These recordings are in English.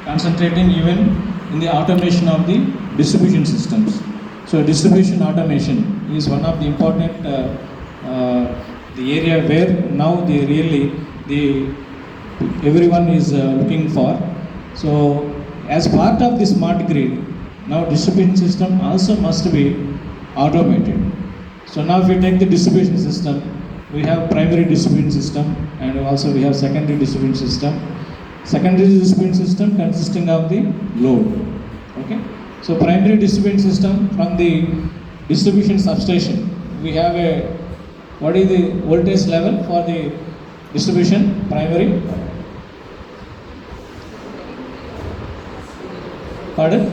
concentrating even in the automation of the distribution systems. So distribution automation is one of the important the area where now everyone is looking for. So as part of the smart grid, now distribution system also must be automated. So now if we take the distribution system, we have primary distribution system and also we have secondary distribution system. Secondary distribution system consisting of the load. Okay. So primary distribution system, from the distribution substation, we have what is the voltage level for the distribution primary? Pardon?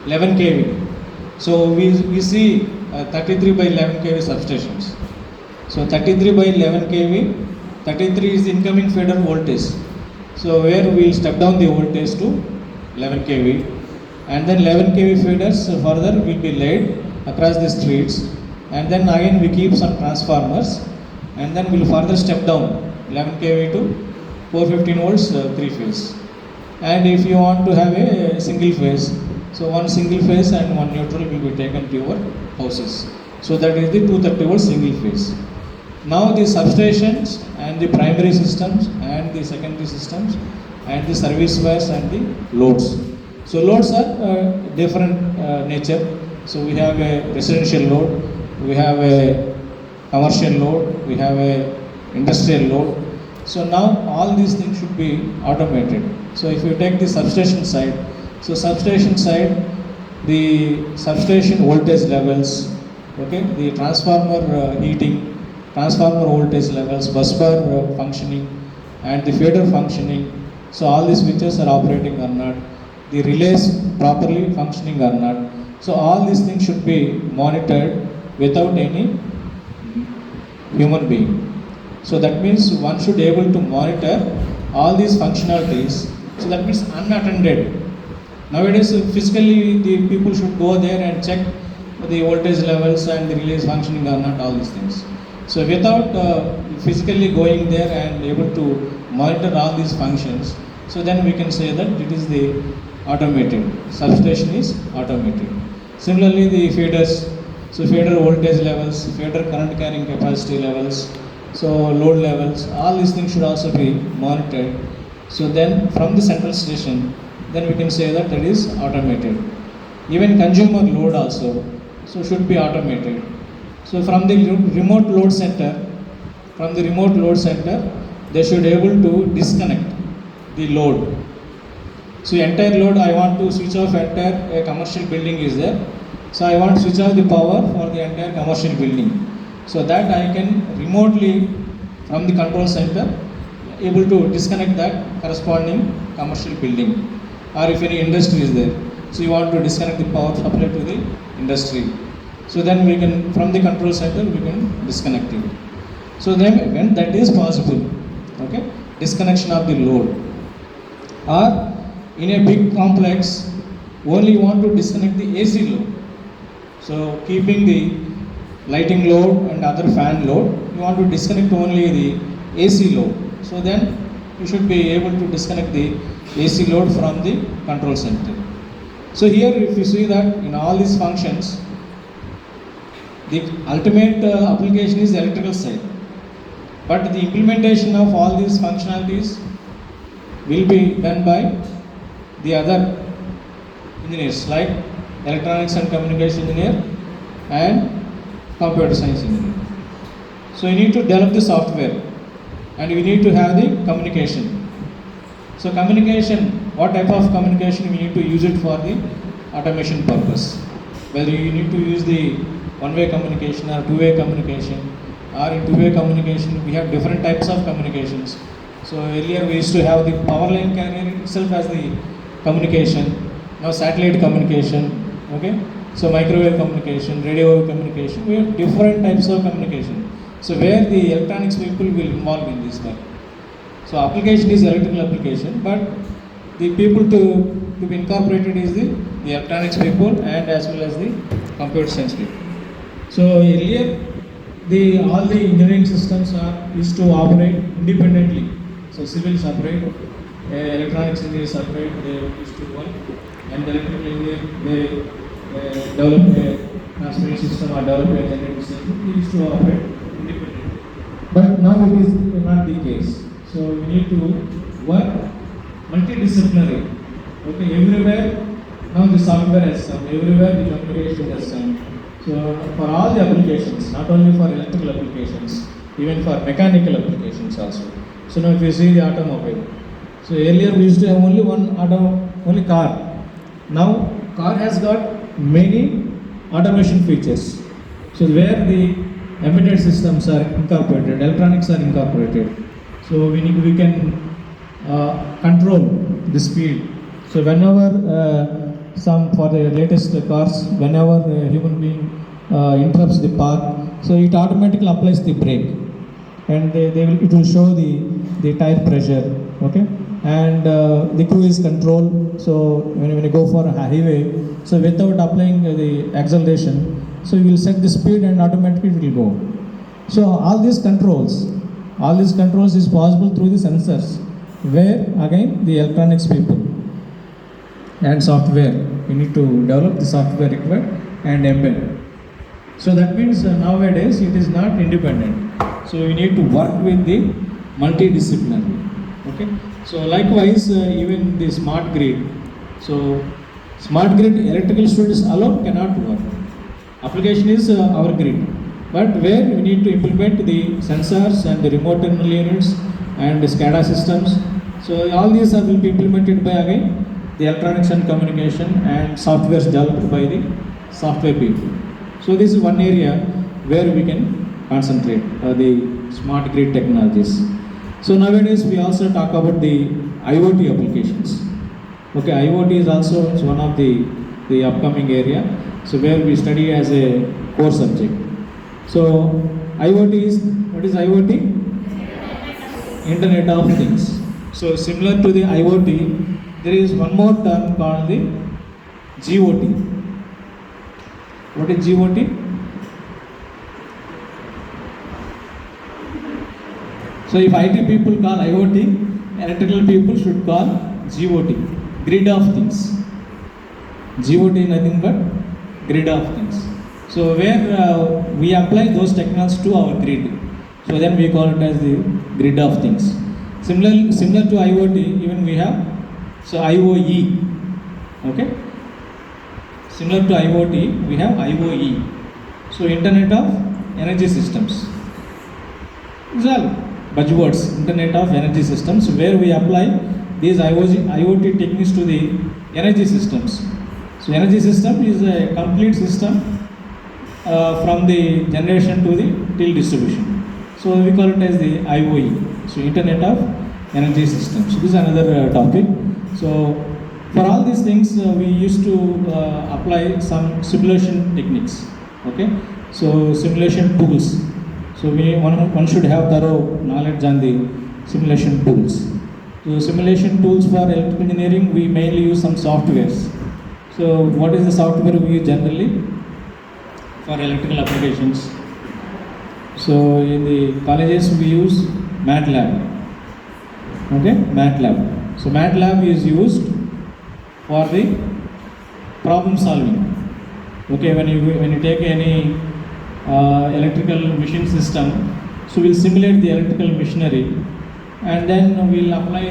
11 kV. So we see 33 by 11 kV substations. So 33 by 11 kV, 33 is the incoming feeder voltage. So where we will step down the voltage to 11 kV, and then 11 kV feeders further will be laid across the streets, and then again we keep some transformers, and then we will further step down 11 kV to 415 volts 3 phase. And if you want to have a single phase, so one single phase and one neutral will be taken to your houses. So that is the 230 volt single phase. Now the substations and the primary systems and the secondary systems and the service wires and the loads. So loads are different nature. So we have a residential load, we have a commercial load, we have a industrial load. So now all these things should be automated. So if you take the substation side, so substation side, the substation voltage levels, okay, the transformer heating, transformer voltage levels, bus bar functioning, and the feeder functioning. So all these switches are operating or not, the relays properly functioning or not. So all these things should be monitored without any human being. So that means one should be able to monitor all these functionalities. So that means unattended. Nowadays physically the people should go there and check the voltage levels and the relays functioning or not, all these things. So without physically going there and able to monitor all these functions, so then we can say that it is the automated, substation is automated. Similarly the feeders, so feeder voltage levels, feeder current carrying capacity levels, so load levels, all these things should also be monitored. So then from the central station, then we can say that it is automated. Even consumer load also, so should be automated. So from the remote load center, they should be able to disconnect the load. So entire load, I want to switch off entire a commercial building is there. So I want to switch off the power for the entire commercial building. So that I can remotely from the control center able to disconnect that corresponding commercial building. Or if any industry is there, so you want to disconnect the power supply to the industry. So then we can, from the control center, we can disconnect it. So then when that is possible, okay, disconnection of the load. Or in a big complex, only you want to disconnect the AC load. So keeping the lighting load and other fan load, you want to disconnect only the AC load. So then you should be able to disconnect the AC load from the control center. So here if you see that in all these functions, the ultimate application is electrical side, but the implementation of all these functionalities will be done by the other engineers like electronics and communication engineer and computer science engineer. So you need to develop the software and we need to have the communication. So communication, what type of communication we need to use it for the automation purpose. Whether you need to use the one-way communication or two-way communication, or in two-way communication we have different types of communications. So earlier we used to have the power line carrier itself as the communication, now satellite communication, okay? So microwave communication, radio wave communication, we have different types of communication. So where the electronics people will involve in this work. So application is electrical application, but the people to be incorporated is the electronics people and as well as the computer science people. So earlier all the engineering systems used to operate independently. So civil separate, electronics engineer surveyed, they used to work, and the electrical engineer, they develop a transmission system or develop a generator system, they used to operate independently. But now it is not the case. So we need to work multidisciplinary. Okay, everywhere now the software has come, everywhere the communication has come. So for all the applications, not only for electrical applications, even for mechanical applications also. So now if you see the automobile, so earlier we used to have only car. Now car has got many automation features. So where the embedded systems are incorporated, electronics are incorporated. So we can control the speed. So whenever for the latest cars, whenever a human being interrupts the path, so it automatically applies the brake, and it will show the tire pressure, okay, and the cruise control. So when you go for a highway, so without applying the acceleration, so you will set the speed and automatically it will go. So all these controls is possible through the sensors, where again the electronics people and software, we need to develop the software required and embed. So that means nowadays it is not independent. So we need to work with the multidisciplinary. Okay. So likewise, even the smart grid. So smart grid, electrical students alone cannot work. Application is our grid, but where we need to implement the sensors and the remote terminal units and the SCADA systems. So all these will be implemented by again the electronics and communication and software developed by the software people. So this is one area where we can concentrate the smart grid technologies. So nowadays we also talk about the IoT applications. Okay, IoT is also one of the upcoming area. So where we study as a core subject. So IoT is, what is IoT? Internet of Things. So similar to the IoT, there is one more term called the GOT. What is GOT? So if IT people call IoT, electrical people should call GOT, Grid of Things. GOT is nothing but grid of things. So where we apply those technologies to our grid, so then we call it as the grid of things. Similar to IoT, even we have IoE. Okay. Similar to IoT, we have IoE. So Internet of Energy Systems. These are buzzwords. Internet of Energy Systems, where we apply these IoT techniques to the energy systems. So energy system is a complete system from the generation to the till distribution. So we call it as the IoE. So Internet of Energy Systems. So this is another topic. So for all these things, we used to apply some simulation techniques. Okay. So simulation tools. So one should have thorough knowledge on the simulation tools. So simulation tools for electrical engineering, we mainly use some softwares. So what is the software we use generally for electrical applications? So in the colleges we use MATLAB. Okay, MATLAB. So MATLAB is used for the problem solving. Okay, when you take any electrical machine system, so we'll simulate the electrical machinery, and then we'll apply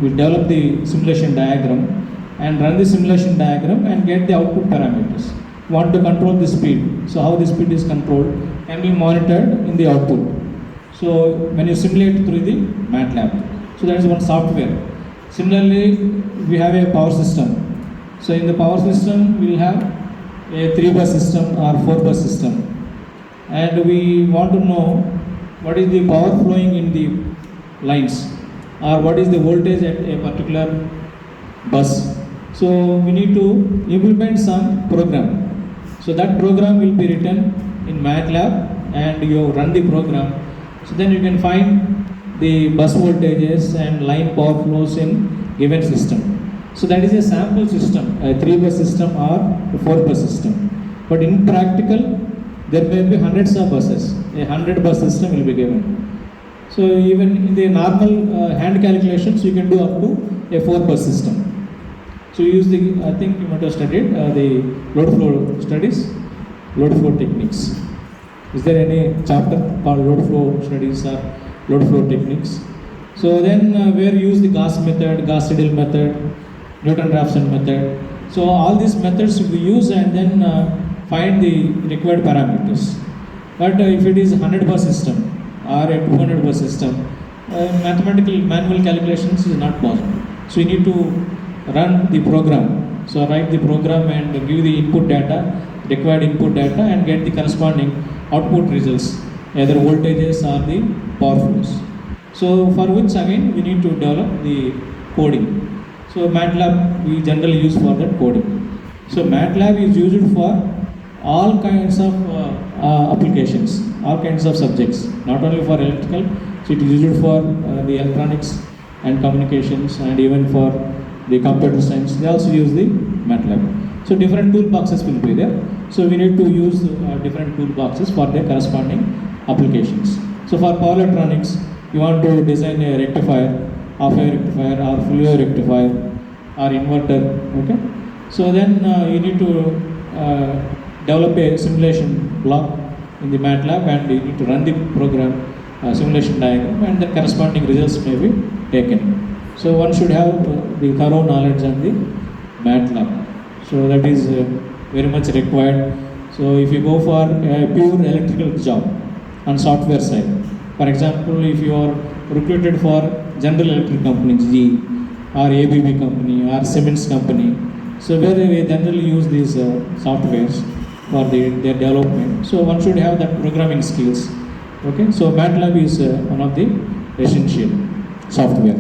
we'll develop the simulation diagram and run the simulation diagram and get the output parameters. Want to control the speed, so how the speed is controlled can be monitored in the output. So when you simulate through the MATLAB, so that is one software. Similarly, we have a power system. So in the power system, we will have a 3-bus system or 4-bus system, and we want to know what is the power flowing in the lines, or what is the voltage at a particular bus. So we need to implement some program. So that program will be written in MATLAB, and you run the program. So then you can find the bus voltages and line power flows in given system. So that is a sample system, a 3-bus system or a 4-bus system. But in practical, there may be hundreds of buses. A 100-bus system will be given. So even in the normal hand calculations, you can do up to a 4 bus system. So you use the, I think you might have studied the load flow studies, load flow techniques. Is there any chapter called load flow studies or load flow techniques? So then where you use the Gauss method, Gauss-Seidel method, Newton-Raphson method. So all these methods we use and then find the required parameters. But if it is 100 bus system or a 200 bus system, mathematical manual calculations is not possible. So you need to run the program. So write the program and give the input data, required input data, and get the corresponding output results, either voltages or the power flows. So for which again we need to develop the coding. So MATLAB we generally use for that coding. So MATLAB is used for all kinds of applications, all kinds of subjects, not only for electrical. So it is used for the electronics and communications, and even for the computer science. They also use the MATLAB. So different toolboxes will be there. So we need to use different toolboxes for their corresponding applications. So for power electronics, you want to design a rectifier, half-wave rectifier or full-wave rectifier or inverter, okay? So then you need to develop a simulation block in the MATLAB, and you need to run the program simulation diagram, and the corresponding results may be taken. So one should have the thorough knowledge on the MATLAB. So that is very much required. So if you go for a pure electrical job on software side, for example, if you are recruited for General Electric company, GE, or ABB company, or Siemens company, so where they generally use these softwares for their development. So one should have that programming skills. Okay, so MATLAB is one of the essential software.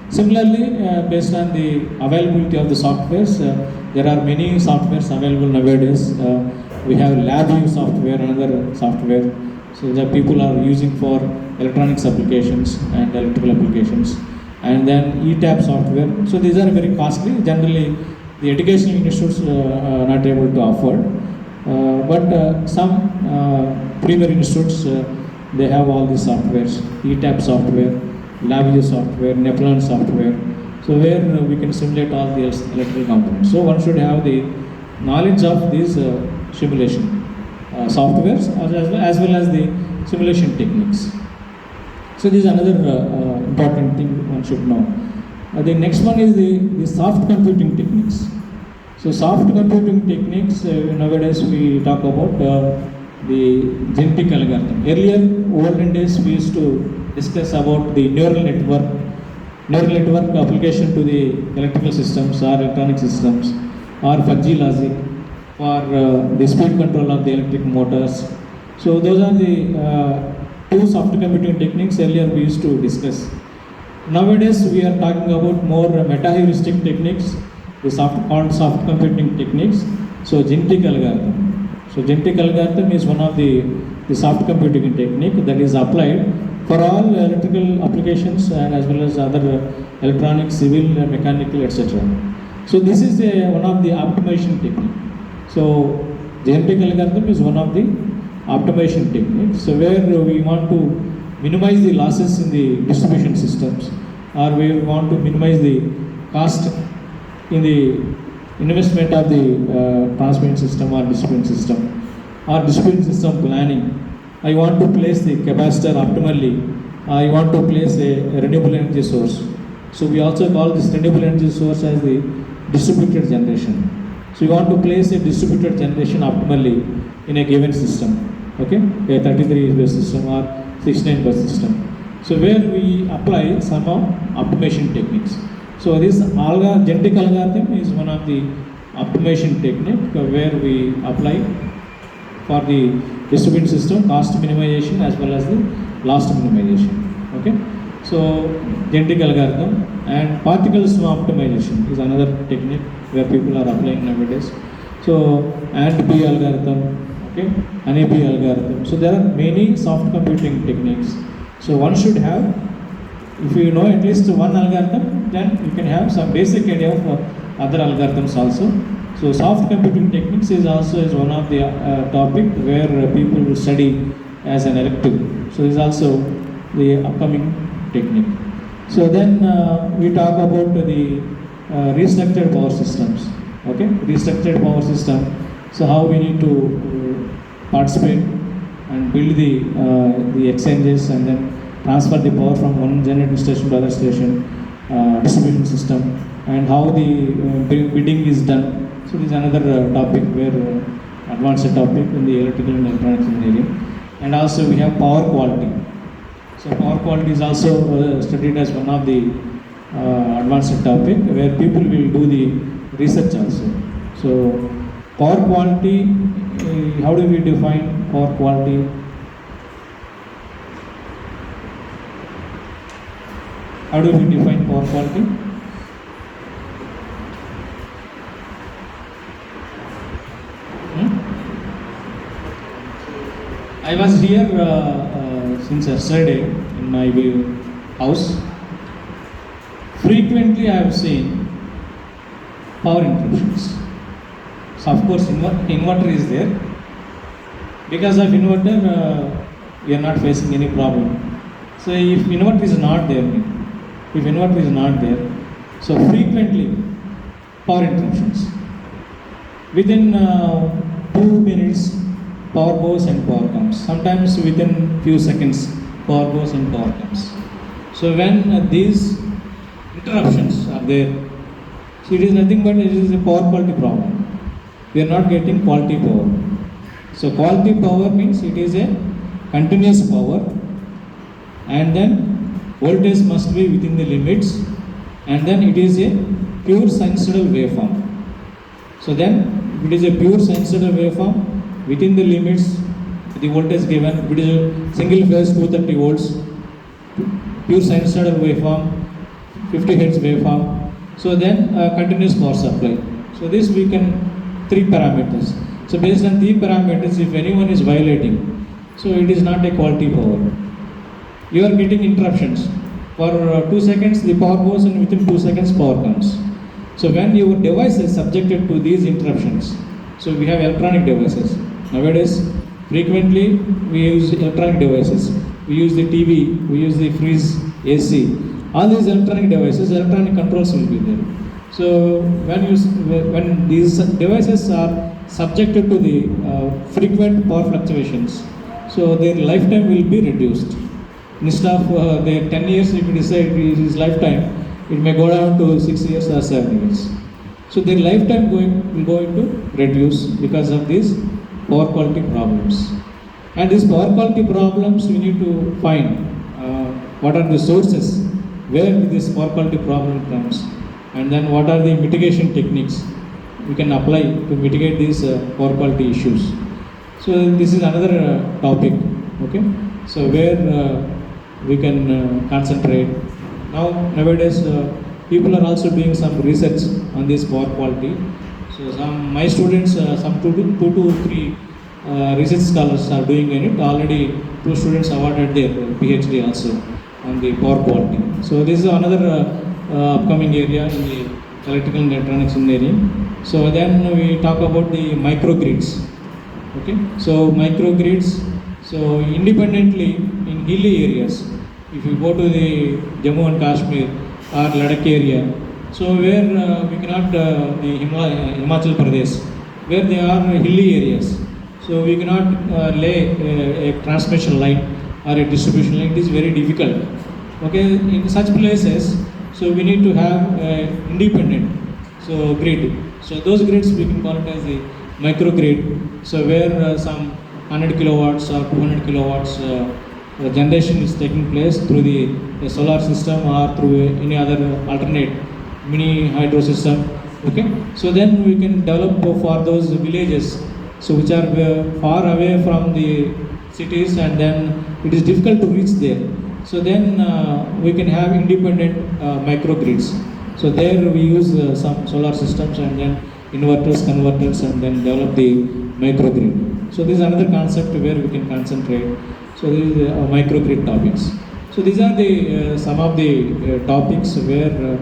Similarly, based on the availability of the softwares, there are many softwares available nowadays. We have LabVIEW software, another software, so that people are using for electronics applications and electrical applications, and then ETAP software. So these are very costly. Generally, the educational institutes are not able to afford, but some premier institutes they have all these softwares: ETAP software, LabVIEW software, Neptune software. So where we can simulate all the electrical components. So one should have the knowledge of these simulation softwares as well as the simulation techniques. So this is another important thing one should know. The next one is the soft computing techniques. So soft computing techniques, nowadays we talk about the genetic algorithm. Earlier, olden days, we used to discuss about the neural network application to the electrical systems or electronic systems, or fuzzy logic for the speed control of the electric motors. So those are the two soft computing techniques earlier we used to discuss. Nowadays we are talking about more meta-heuristic techniques, called soft computing techniques. So genetic algorithm. So genetic algorithm is one of the soft computing technique that is applied for all electrical applications and as well as other electronic, civil, mechanical, etc. So this is one of the optimization technique. So genetic algorithm is one of the optimization techniques. So where we want to minimize the losses in the distribution systems, or we want to minimize the cost in the investment of the transmission system or distribution system planning. I want to place the capacitor optimally. I want to place a renewable energy source. So we also call this renewable energy source as the distributed generation. So you want to place a distributed generation optimally in a given system. Okay, a 33 bus system or 69 bus system. So where we apply some of optimization techniques. So this genetic algorithm is one of the optimization technique where we apply for the distributed system cost minimization as well as the loss minimization. Okay, so genetic algorithm and particles optimization is another technique where people are applying nowadays. So AND-P algorithm, okay, NAP algorithm. So there are many soft computing techniques. So one should have, if you know at least one algorithm, then you can have some basic idea of other algorithms also. So soft computing techniques is also one of the topic where people will study as an elective. So this is also the upcoming technique. So then we talk about the restructured power systems. Okay, restructured power system. So how we need to participate and build the exchanges and then transfer the power from one generating station to other station, distribution system, and how the bidding is done. So this is another topic where advanced topic in the electrical and electronics engineering. And also we have power quality. So power quality is also studied as one of the advanced topic where people will do the research also. So power quality, how do we define power quality? How do we define power quality? I was here since yesterday in my house. Frequently I have seen power interruptions. So of course inverter is there. Because of inverter we are not facing any problem. So if inverter is not there, so frequently power interruptions. Within 2 minutes power goes and power comes. Sometimes within few seconds power goes and power comes. So when these interruptions are there, so it is nothing but it is a power quality problem. We are not getting quality power. So quality power means it is a continuous power, and then voltage must be within the limits, and then it is a pure sinusoidal waveform. So then if it is a pure sinusoidal waveform, within the limits, the voltage given, it is a single phase 230 volts, pure sinusoidal waveform, 50 Hz waveform. So then continuous power supply. So this we can 3 parameters. So based on 3 parameters, if anyone is violating, so it is not a quality power. You are getting interruptions. For 2 seconds the power goes and within 2 seconds power comes. So when your device is subjected to these interruptions, so we have electronic devices. Nowadays, frequently we use electronic devices. We use the TV, we use the fridge, AC. All these electronic devices, electronic controls will be there. So when these devices are subjected to the frequent power fluctuations, so their lifetime will be reduced. Instead of their 10 years, if you decide his lifetime, it may go down to 6 years or 7 years. So their lifetime will go into reduce because of these power quality problems. And these power quality problems we need to find what are the sources where this power quality problem comes, and then what are the mitigation techniques we can apply to mitigate these power quality issues. So this is another topic, okay? So where we can concentrate. Nowadays people are also doing some research on this power quality. So my students, some two to three research scholars are doing in it. Already 2 students awarded their PhD also on the power quality. So this is another upcoming area in the electrical and electronics engineering. So then we talk about the microgrids. Okay, so microgrids. So independently in hilly areas, if you go to the Jammu and Kashmir or Ladakh area, so where we cannot, the Himachal Pradesh, where they are hilly areas, so we cannot lay a transmission line or a distribution line. It is very difficult. Okay, in such places, so we need to have independent grid. So those grids we can call it as the microgrid. So where some 100 kilowatts or 200 kilowatts generation is taking place through the solar system or through any other alternate mini hydro system. Okay, so then we can develop for those villages, so which are far away from the cities, and then it is difficult to reach there. So then we can have independent microgrids. So there we use some solar systems and then inverters, converters, and then develop the microgrid. So this is another concept where we can concentrate. So these are microgrid topics. So these are the some of the topics where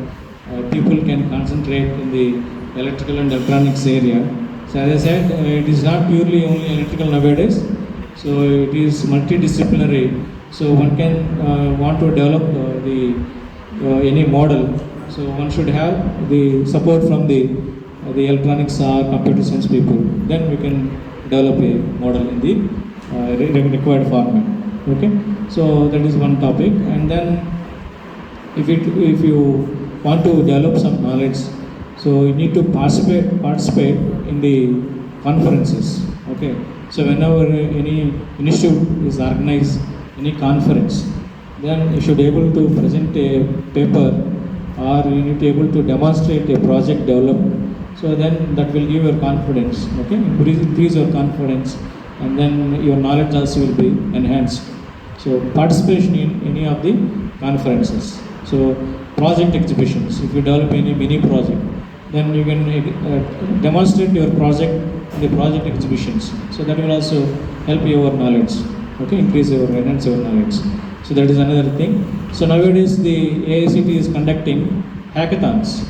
people can concentrate in the electrical and electronics area. So as I said, it is not purely only electrical nowadays. So it is multidisciplinary So one can want to develop the any model. So one should have the support from the electronics or computer science people. Then we can develop a model in the required format. Okay. So that is one topic. And then if you want to develop some knowledge, so you need to participate in the conferences. Okay. So whenever any institute is organized any conference, then you should be able to present a paper, or you need to be able to demonstrate a project developed. So then that will give your confidence. Okay, increase your confidence, and then your knowledge also will be enhanced. So participation in any of the conferences. So project exhibitions. If you develop any mini project, then you can demonstrate your project in the project exhibitions. So that will also help your knowledge. Okay, enhance your knowledge. So that is another thing. So nowadays the AICT is conducting hackathons.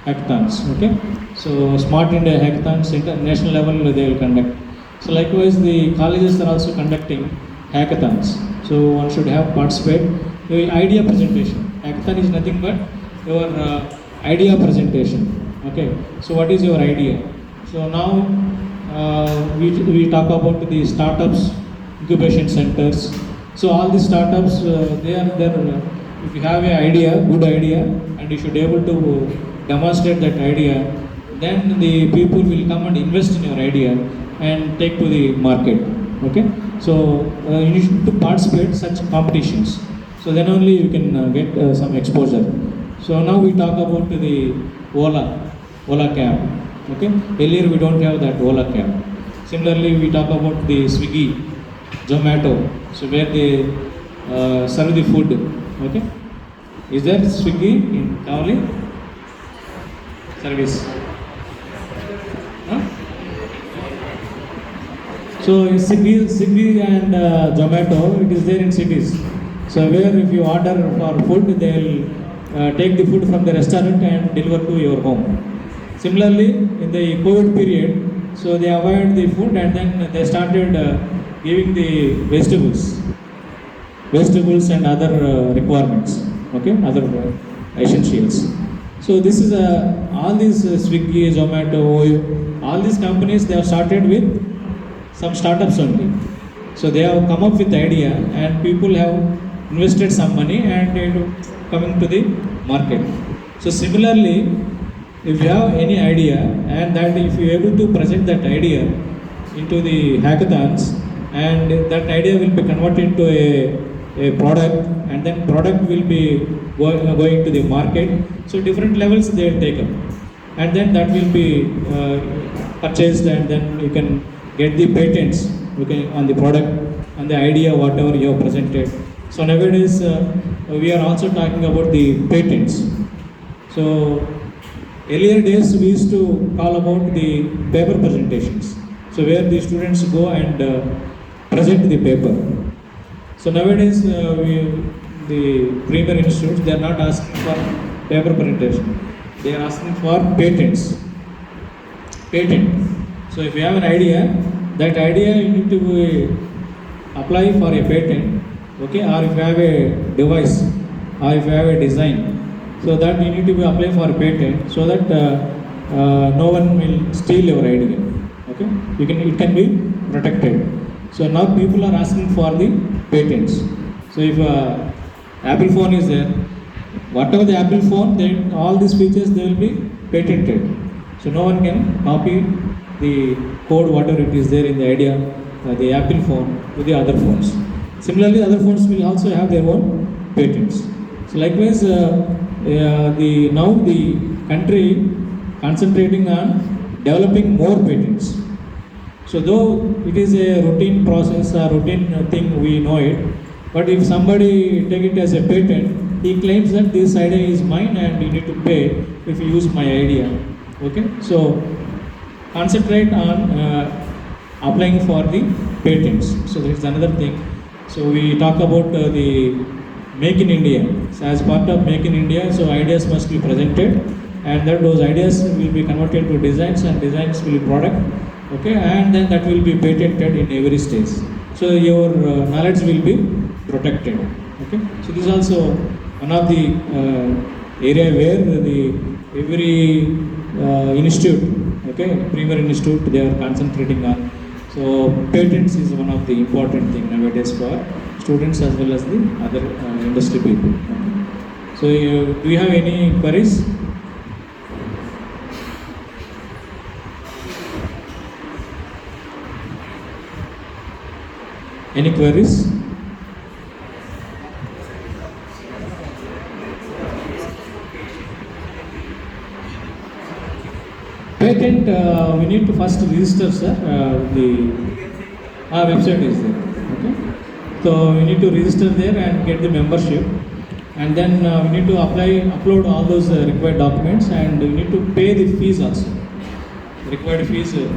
Okay. So Smart India hackathons, international level they will conduct. So likewise the colleges are also conducting hackathons. So one should have participate. The idea presentation. Hackathon is nothing but your idea presentation. Okay. So what is your idea? So now we talk about the startups, incubation centers. So all the startups, they are there. If you have an idea, good idea, and you should be able to demonstrate that idea, then the people will come and invest in your idea and take to the market. Okay. So you need to participate in such competitions. So then only you can get some exposure. So now we talk about the Ola cab. Okay. Earlier we don't have that Ola cab. Similarly, we talk about the Swiggy, Zomato. So where they serve the food. Okay. Is there Swiggy in KAVALI? Service. Huh? So in Swiggy and Zomato, it is there in cities. So where if you order for food, they will take the food from the restaurant and deliver to your home. Similarly, in the COVID period, so they avoided the food and then they started giving the vegetables and other requirements. Okay, other essentials. So this is all these Swiggy, Zomato, all these companies, they have started with some startups only. So they have come up with the idea and people have invested some money and they are coming to the market. So similarly, if you have any idea and that if you are able to present that idea into the hackathons, and that idea will be converted into a product, and then product will be going to the market. So different levels they will take up, and then that will be purchased, and then you can get the patents on the product and the idea whatever you have presented. So nowadays we are also talking about the patents. So earlier days we used to call about the paper presentations. So where the students go and present the paper. So nowadays the premier institutes, they are not asking for paper presentation. They are asking for patents. Patent. So if you have an idea, that idea you need to apply for a patent. Okay, or if you have a device, or if you have a design, so that you need to apply for a patent, so that no one will steal your idea. Okay, it can be protected. So now people are asking for the patents. So if Apple phone is there, whatever the Apple phone, then all these features they will be patented. So no one can copy the code whatever it is there in the idea, the Apple phone to the other phones. Similarly, other phones will also have their own patents. So likewise, now the country concentrating on developing more patents. So though it is a routine process, a routine thing, we know it, but if somebody take it as a patent, he claims that this idea is mine and you need to pay if you use my idea. Okay, so concentrate on applying for the patents. So that is another thing. So we talk about the Make in India. So as part of Make in India, so ideas must be presented, and then those ideas will be converted to designs, and designs will be product. Okay, and then that will be patented in every stage. So your knowledge will be protected. Okay, so this is also one of the area where the every institute, okay, premier institute, they are concentrating on. So patents is one of the important thing nowadays for students as well as the other industry people. Okay. So do you have any queries? Any queries? Patent, we need to first register, sir. The website is there. Okay. So we need to register there and get the membership, and then we need to upload all those required documents, and we need to pay the fees also. Required fees we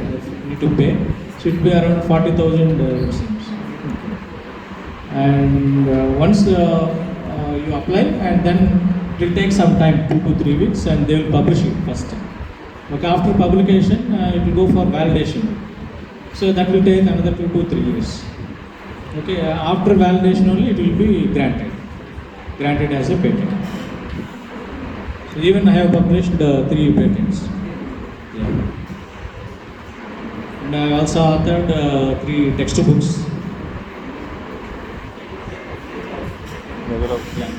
need to pay. So it will be around 40,000 it seems. And once you apply, and then it will take some time, 2 to 3 weeks, and they will publish it first. Okay, after publication, it will go for validation. So that will take another 2 to 3 years. Okay, after validation only it will be granted as a patent. So even I have published 3 patents. Yeah. And I also authored 3 textbooks. Yeah.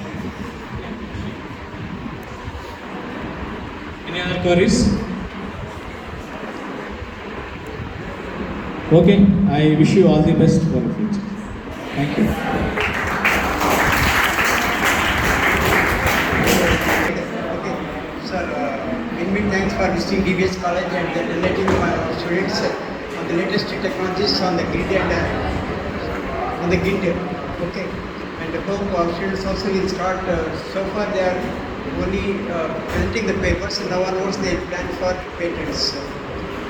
Any other queries? Okay, I wish you all the best for the future. Thank you. Okay, sir, many thanks for visiting DBS college and enlightening my students on the latest technologies on the grid and on the grid. Okay, and hope our students also will start. So far, they are only presenting the papers, and now onwards they plan for patents.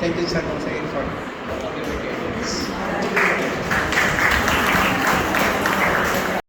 Thank you, sir, once again for.